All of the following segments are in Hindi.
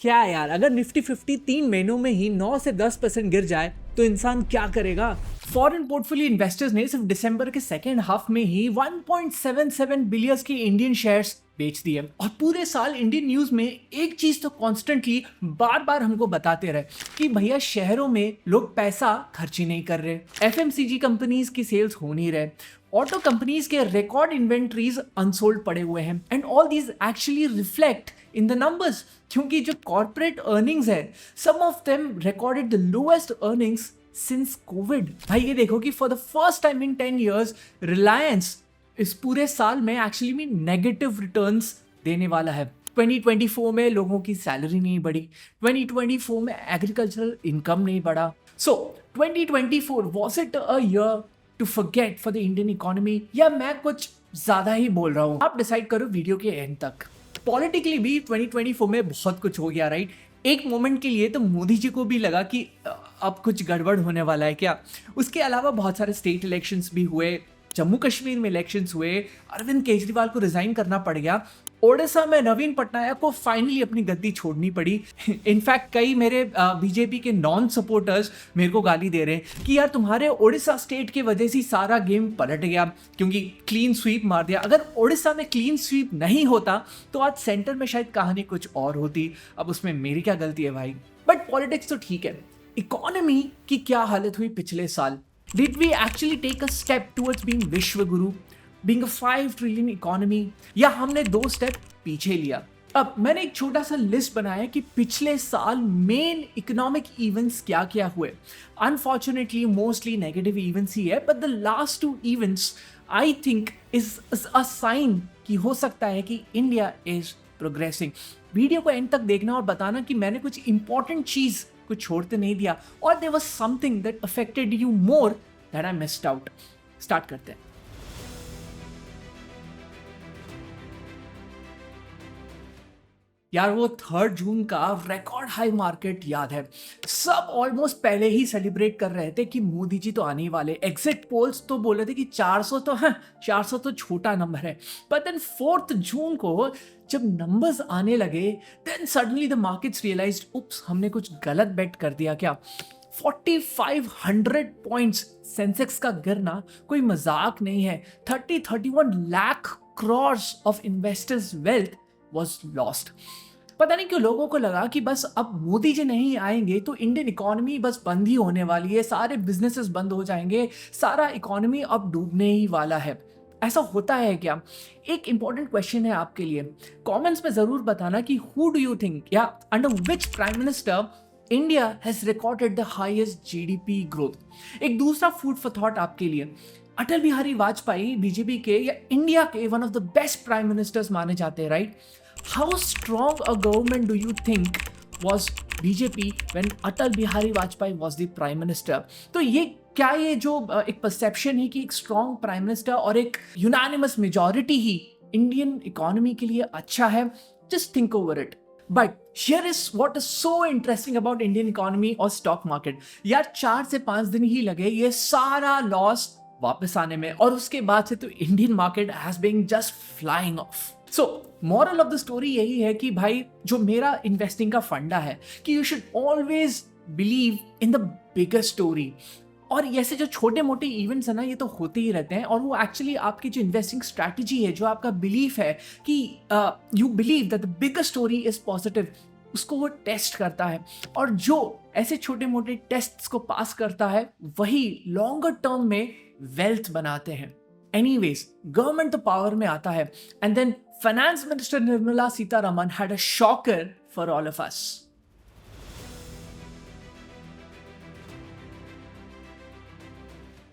क्या यार, अगर निफ्टी 50 3 महीनों में ही 9 से 10% गिर जाए तो इंसान क्या करेगा। फॉरेन पोर्टफोलियो इन्वेस्टर्स ने सिर्फ दिसंबर के सेकेंड हाफ में ही 1.77 बिलियन के इंडियन शेयर्स बेच दिए। और पूरे साल इंडियन न्यूज में एक चीज तो कॉन्स्टेंटली बार बार हमको बताते रहे कि भैया शहरों में लोग पैसा खर्च ही नहीं कर रहे, एफएमसीजी कंपनीज की सेल्स हो नहीं रहे, ऑटो कंपनीज के रिकॉर्ड इन्वेंट्रीज अनसोल्ड पड़े हुए हैं, and all these actually reflect in the numbers. क्योंकि जो कॉर्पोरेट अर्निंग्स है, some of them recorded the lowest earnings since Covid. भाई ये देखो कि for the first time in 10 years Reliance इस पूरे साल में एक्चुअली में नेगेटिव रिटर्न्स देने वाला है। 2024 में लोगों की सैलरी नहीं बढ़ी, 2024 में एग्रीकल्चरल इनकम नहीं बढ़ा। So 2024 was it a year to forget for the Indian economy, या मैं कुछ ज्यादा ही बोल रहा हूँ? आप डिसाइड करो वीडियो के एंड तक। पॉलिटिकली भी 2024 में बहुत कुछ हो गया, राइट? एक मोमेंट के लिए तो मोदी जी को भी लगा कि अब कुछ गड़बड़ होने वाला है क्या। उसके अलावा बहुत सारे स्टेट इलेक्शंस भी हुए, जम्मू कश्मीर में इलेक्शंस हुए, अरविंद केजरीवाल को रिजाइन करना पड़ गया, ओडिशा में नवीन पटनायक को फाइनली अपनी गद्दी छोड़नी पड़ी। इनफैक्ट कई मेरे बीजेपी के नॉन सपोर्टर्स मेरे को गाली दे रहे हैं कि यार तुम्हारे ओडिशा स्टेट की वजह से सारा गेम पलट गया, क्योंकि क्लीन स्वीप मार दिया। अगर ओडिशा में क्लीन स्वीप नहीं होता तो आज सेंटर में शायद कहानी कुछ और होती। अब उसमें मेरी क्या गलती है भाई? बट पॉलिटिक्स तो ठीक है, इकोनॉमी की क्या हालत हुई पिछले साल? Did we actually take a step towards being विश्व गुरु, being a 5 trillion economy, या हमने 2 स्टेप पीछे लिया? अब मैंने एक छोटा सा लिस्ट बनाया कि पिछले साल मेन इकोनॉमिक इवेंट्स क्या क्या हुए। अनफॉर्चुनेटली मोस्टली नेगेटिव इवेंट्स ही है, but the last 2 events I think is a sign कि हो सकता है कि इंडिया इज प्रोग्रेसिंग। वीडियो को एंड तक देखना और बताना कि मैंने कुछ इंपॉर्टेंट चीज कुछ छोड़ते नहीं दिया, और there was something that affected you more that I missed out. Start करते हैं। यार वो 3 जून का रिकॉर्ड हाई मार्केट याद है। सब ऑलमोस्ट पहले ही सेलिब्रेट कर रहे थे कि मोदी जी तो आने ही वाले। एग्जिट पोल्स तो बोल रहे थे कि 400 तो है, 400 तो छोटा नंबर है। बट देन 4 जून को जब नंबर्स आने लगे, then suddenly the markets realised, oops हमने कुछ गलत बेट कर दिया क्या। 4500 पॉइंट्स सेंसेक्स का गिरना कोई मजाक नहीं है। 31 lakh crores of investors wealth was lost। पता नहीं क्यों लोगों को लगा कि बस अब मोदी जी नहीं आएंगे तो इंडियन इकोनॉमी बस बंद ही होने वाली है, सारे बिजनेसेस बंद हो जाएंगे, सारा इकोनॉमी अब डूबने ही वाला है। ऐसा होता है क्या? एक इंपॉर्टेंट क्वेश्चन है आपके लिए, कमेंट्स में जरूर बताना कि हु डू यू थिंक या under which prime minister India has recorded the highest GDP growth. एक दूसरा फूड फॉर थॉट आपके लिए, अटल बिहारी वाजपेयी बीजेपी के या इंडिया के one of the best prime ministers माने जाते हैं, right? How strong a government do you think was BJP when Atal Bihari Vajpayee was the Prime Minister? तो ये क्या ये जो एक परसेप्शन है कि एक स्ट्रॉन्ग प्राइम मिनिस्टर और एक यूनानिमस मेजॉरिटी ही इंडियन इकोनॉमी के लिए अच्छा है? Just think over it. But here is what is so interesting about Indian economy और स्टॉक मार्केट। यार 4 से 5 दिन ही लगे ये सारा लॉस वापस आने में, और उसके बाद से तो Indian market has been just flying off. So moral of the story यही है कि भाई जो मेरा इन्वेस्टिंग का फंडा है कि you should always believe in the bigger story. और ऐसे जो छोटे मोटे इवेंट्स है ना, ये तो होते ही रहते हैं, और वो एक्चुअली आपकी जो इन्वेस्टिंग स्ट्रैटेजी है, जो आपका बिलीफ है कि you believe that the bigger story is positive, उसको वो टेस्ट करता है। और जो ऐसे छोटे मोटे टेस्ट्स को पास करता है वही लॉन्गर टर्म में वेल्थ बनाते हैं। एनीवेज, गवर्नमेंट तो पावर में आता है, and then finance minister Nirmala Sitharaman had a shocker for all of us.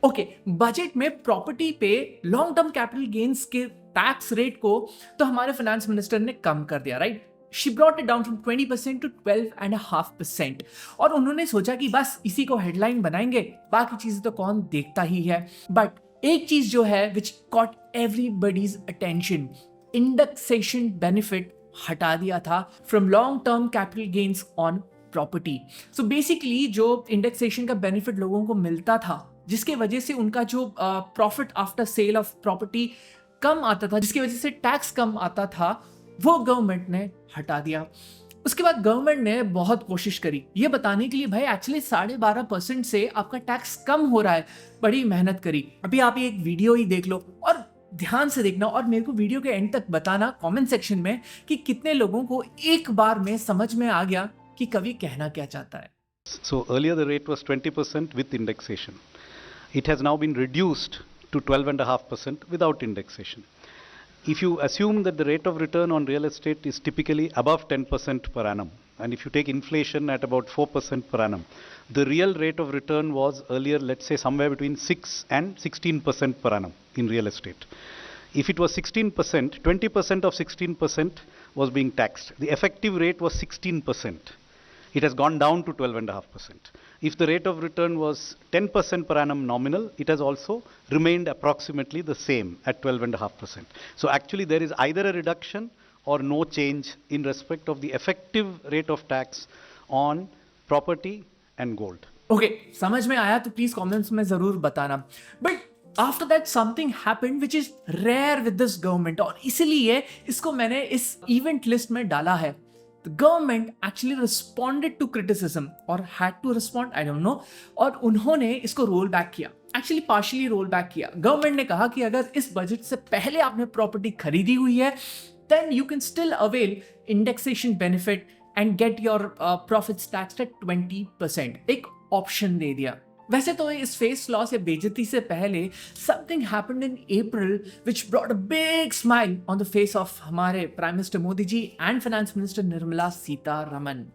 Okay, budget में प्रॉपर्टी पे लॉन्ग टर्म कैपिटल गेन्स के टैक्स रेट को तो हमारे फाइनेंस मिनिस्टर ने कम कर दिया, right? She brought it down from 20% to 12.5%। और उन्होंने सोचा कि बस इसी को हेडलाइन बनाएंगे, बाकी चीजें तो कौन देखता ही है। बट एक चीज जो है which caught everybody's attention, indexation benefit हटा दिया था from long term capital gains on property. So basically जो इंडेक्सेशन का बेनिफिट लोगों को मिलता था, जिसके वजह से उनका जो profit after sale of property कम आता था, जिसकी वजह से टैक्स कम आता था, वो गवर्नमेंट ने हटा दिया। उसके बाद गवर्नमेंट ने बहुत कोशिश करी ये बताने के लिए भाई एक्चुअली 12.5% से आपका टैक्स कम हो रहा है, बड़ी मेहनत करी। अभी आप ये एक वीडियो ही देख लो और ध्यान से देखना और मेरे को वीडियो के एंड तक बताना कमेंट सेक्शन में कि कितने लोगों को एक बार में समझ में आ गया कि कवि कहना क्या चाहता है। So earlier the rate was 20% with indexation. It has now been reduced to 12.5% without indexation. If you assume that the rate of return on real estate is typically above 10% per annum, and if you take inflation at about 4% per annum, the real rate of return was earlier, let's say, somewhere between 6 and 16% per annum in real estate. If it was 16%, 20% of 16% was being taxed. The effective rate was 16%. It has gone down to 12.5%. If the rate of return was 10% per annum nominal, it has also remained approximately the same at 12.5%. So actually there is either a reduction or no change in respect of the effective rate of tax on property and gold. Okay, समझ में आया तो प्लीज कमेंट्स में जरूर बताना। But after that something happened which is rare with this government, और इसीलिए इसको मैंने इस इवेंट लिस्ट में डाला है। The government actually responded to criticism or had to respond, I don't know, और उन्होंने इसको रोल बैक किया, एक्चुअली पार्शियली रोल बैक किया। गवर्नमेंट ने कहा कि अगर इस बजट से पहले आपने प्रॉपर्टी खरीदी हुई है then you can still avail indexation benefit and get your profits taxed at 20%, एक ऑप्शन दे दिया। वैसे तो इस फेस लॉस या बेइज्जती से पहले something happened in April which brought a big smile on the face of हमारे prime minister Modi ji and finance minister Nirmala Sitharaman.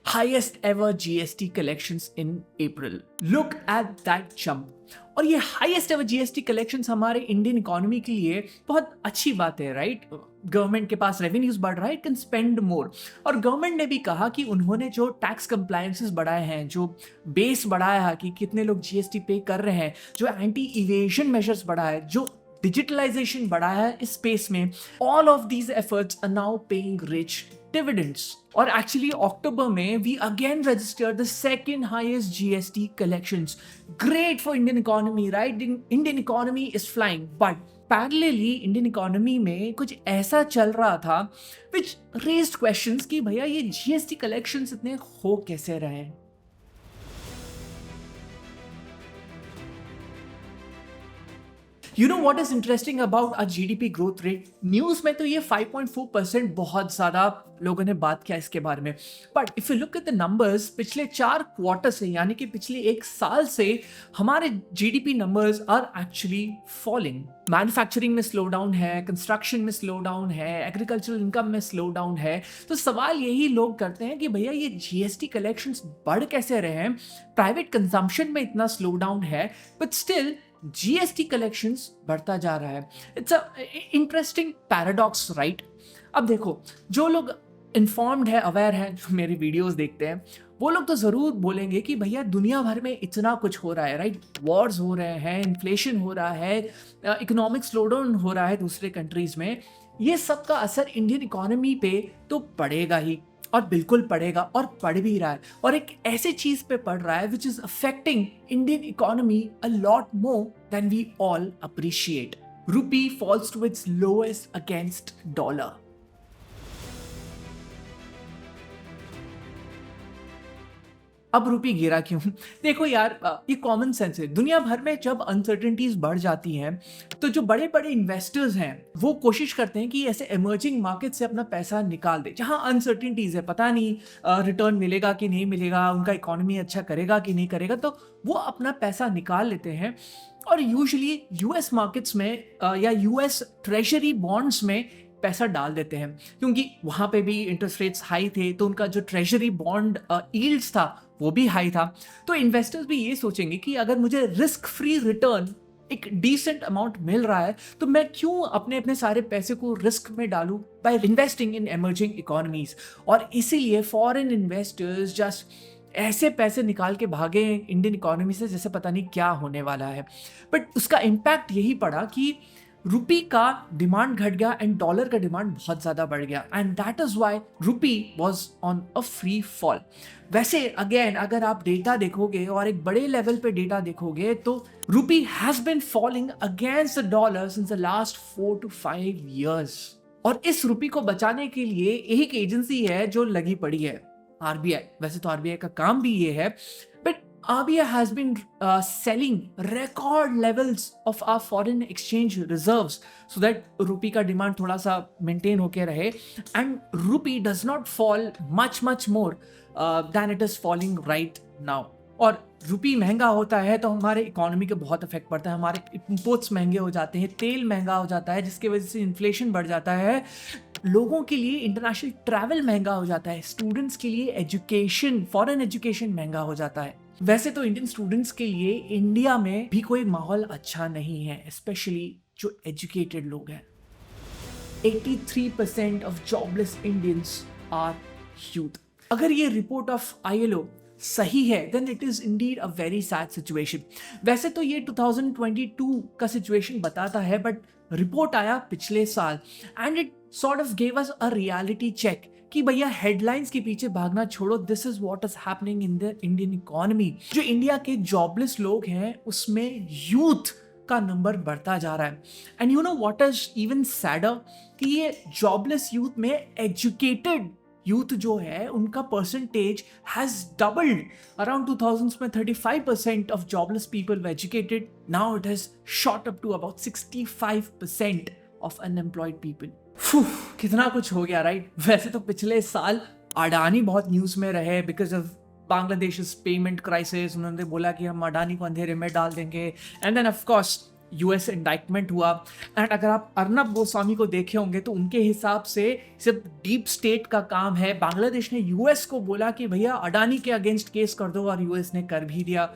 Highest ever GST collections in April. Look at that jump. और ये हाईएस्ट एवर जीएसटी कलेक्शंस हमारे इंडियन इकोनॉमी के लिए बहुत अच्छी बात है, राइट? गवर्नमेंट के पास रेवेन्यूज बढ़ रहा है, इट कैन स्पेंड मोर। और गवर्नमेंट ने भी कहा कि उन्होंने जो टैक्स कंप्लायंसेस बढ़ाए हैं, जो बेस बढ़ाया है कि कितने लोग जीएसटी पे कर रहे हैं, जो एंटी इवेजन मेजर्स बढ़ाया है, जो डिजिटलाइजेशन बढ़ाया है इस स्पेस में, all of these efforts are now paying rich dividends. और एक्चुअली अक्टूबर में we again registered the second highest GST collections. Great for Indian economy, right? Indian economy is flying, but parallelly Indian economy में कुछ ऐसा चल रहा था विच रेज्ड क्वेश्चंस कि भैया ये जीएसटी कलेक्शंस इतने हो कैसे रहे हैं। You know what is interesting about our GDP growth rate? News में तो ये 5.4% बहुत ज्यादा लोगों ने बात किया इसके बारे में, but if you look at the numbers, पिछले 4 क्वार्टर से यानी कि पिछले 1 साल से हमारे GDP numbers are actually falling. Manufacturing में स्लो डाउन है, कंस्ट्रक्शन में स्लो डाउन है, एग्रीकल्चरल इनकम में स्लो डाउन है। तो सवाल यही लोग करते हैं कि भैया ये जीएसटी कलेक्शंस बढ़ कैसे रहे हैं? प्राइवेट कंजम्पशन में इतना स्लो डाउन है बट स्टिल जीएसटी कलेक्शंस बढ़ता जा रहा है। It's a interesting paradox, right? अब देखो, जो लोग इन्फॉर्म्ड है, अवेयर है, जो मेरी वीडियोस देखते हैं, वो लोग तो जरूर बोलेंगे कि भैया दुनिया भर में इतना कुछ हो रहा है, राइट? वॉर्स हो रहे हैं, इन्फ्लेशन हो रहा है, इकोनॉमिक स्लोडाउन हो रहा है दूसरे कंट्रीज में, ये सब का असर इंडियन इकोनॉमी पे तो पड़ेगा ही, और बिल्कुल पड़ेगा, और पड़ भी रहा है। और एक ऐसे चीज पे पड़ रहा है which is affecting Indian economy a lot more than we all appreciate. Rupee falls to its lowest against dollar. अब रूपी गिरा क्यों? देखो यार, ये कॉमन सेंस है। दुनिया भर में जब अनसर्टेनिटीज बढ़ जाती हैं तो जो बड़े बड़े इन्वेस्टर्स हैं वो कोशिश करते हैं कि ऐसे इमर्जिंग मार्केट से अपना पैसा निकाल दे, जहां अनसर्टेनिटीज है, पता नहीं रिटर्न मिलेगा कि नहीं मिलेगा, उनका इकोनॉमी अच्छा करेगा कि नहीं करेगा, तो वो अपना पैसा निकाल लेते हैं। और यूजुअली यूएस मार्केट्स में या यूएस ट्रेजरी बॉन्ड्स में पैसा डाल देते हैं, क्योंकि वहां पे भी इंटरेस्ट रेट्स हाई थे, तो उनका जो ट्रेजरी बॉन्ड यील्ड्स था वो भी हाई था। तो इन्वेस्टर्स भी ये सोचेंगे कि अगर मुझे रिस्क फ्री रिटर्न एक डिसेंट अमाउंट मिल रहा है तो मैं क्यों अपने सारे पैसे को रिस्क में डालूं by investing in emerging economies. और इसीलिए फॉरेन इन्वेस्टर्स जस्ट ऐसे पैसे निकाल के भागे इंडियन इकोनॉमी से जैसे पता नहीं क्या होने वाला है। बट उसका इम्पैक्ट यही पड़ा कि रुपी का डिमांड घट गया एंड डॉलर का डिमांड बहुत ज्यादा बढ़ गया and that is why rupee was on a free fall. वैसे अगेन अगर आप डेटा देखोगे और एक बड़े लेवल पे डेटा देखोगे तो rupee has been falling against the dollar since the last 4 to 5 years। और इस रुपी को बचाने के लिए एक एजेंसी है जो लगी पड़ी है, आरबीआई। वैसे तो आरबीआई का काम भी ये है, but RBI has been selling record levels of our foreign exchange reserves so that rupee का demand थोड़ा सा maintain होके रहे and rupee does not fall much more than it is falling right now। और रुपी महंगा होता है तो हमारे इकोनॉमी के बहुत इफेक्ट पड़ता है, हमारे इंपोर्ट्स महंगे हो जाते हैं, तेल महंगा हो जाता है जिसकी वजह से इन्फ्लेशन बढ़ जाता है, लोगों के लिए इंटरनेशनल ट्रैवल महंगा हो जाता है, स्टूडेंट्स के लिए एजुकेशन, फॉरेन एजुकेशन महंगा हो जाता है। वैसे तो इंडियन स्टूडेंट्स के लिए इंडिया में भी कोई माहौल अच्छा नहीं है, स्पेशली जो एजुकेटेड लोग हैं। 83% of jobless Indians are youth. अगर ये रिपोर्ट ऑफ ILO सही है then it is indeed a very sad situation. वैसे तो ये 2022 का सिचुएशन बताता है, बट रिपोर्ट आया पिछले साल and it sort of gave us a reality check कि भैया हेडलाइंस के पीछे भागना छोड़ो, this is what is happening in the Indian economy. जो इंडिया के जॉबलेस लोग हैं उसमें यूथ का नंबर बढ़ता जा रहा है and you know what is even sadder कि ये जॉबलेस यूथ में एजुकेटेड यूथ जो है उनका percentage has doubled. Around 2000s में 35% of jobless people were educated, now it has shot up to about 65% of unemployed people. कितना कुछ हो गया राइट। वैसे तो पिछले साल अडानी बहुत न्यूज में रहे because of Bangladesh payment crisis. उन्होंने बोला कि हम अडानी को अंधेरे में डाल देंगे and then of course US indictment हुआ। एंड अगर आप अर्नब गोस्वामी को देखे होंगे तो उनके हिसाब से सिर्फ डीप स्टेट का काम है। बांग्लादेश ने US को बोला कि भैया अडानी के अगेंस्ट केस कर दो और US ने कर भी दिया।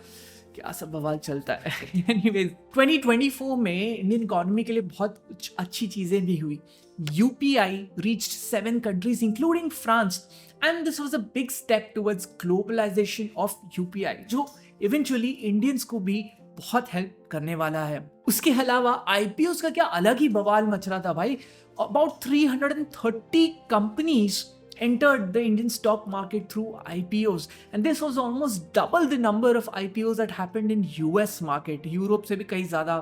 क्या सब बवाल चलता है। एनीवेज 2024 में इंडियन इकोनॉमी के लिए बहुत कुछ अच्छी चीजें भी हुई। UPI reached 7 countries including France and this was a big step towards globalization of UPI जो eventually Indians को भी बहुत हेल्प करने वाला है। उसके अलावा IPOs का क्या अलग ही बवाल मच रहा था भाई। About 330 companies entered the Indian stock market through IPOs and this was almost double the number of IPOs that happened in US market। Europe से भी कई ज़्यादा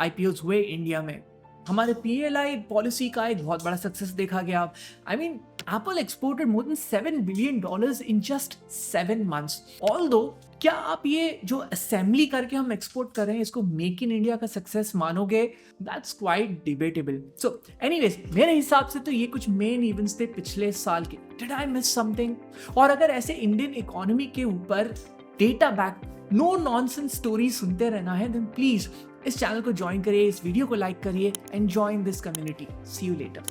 IPOs हुए इंडिया में। हमारे PLI पॉलिसी का एक बहुत बड़ा सक्सेस देखा गया। I mean, Apple exported more than $7 billion in just 7 months। Although क्या आप ये जो असेंबली करके हम एक्सपोर्ट कर रहे हैं इसको मेक इन इंडिया का सक्सेस मानोगे? That's quite debatable. So anyways मेरे हिसाब से तो ये कुछ मेन इवेंट्स थे पिछले साल के। Did I miss something? और अगर ऐसे इंडियन इकोनॉमी के ऊपर data back no nonsense story सुनते रहना है देन प्लीज इस चैनल को ज्वाइन करिए, इस वीडियो को लाइक करिए and join this community. See you letter.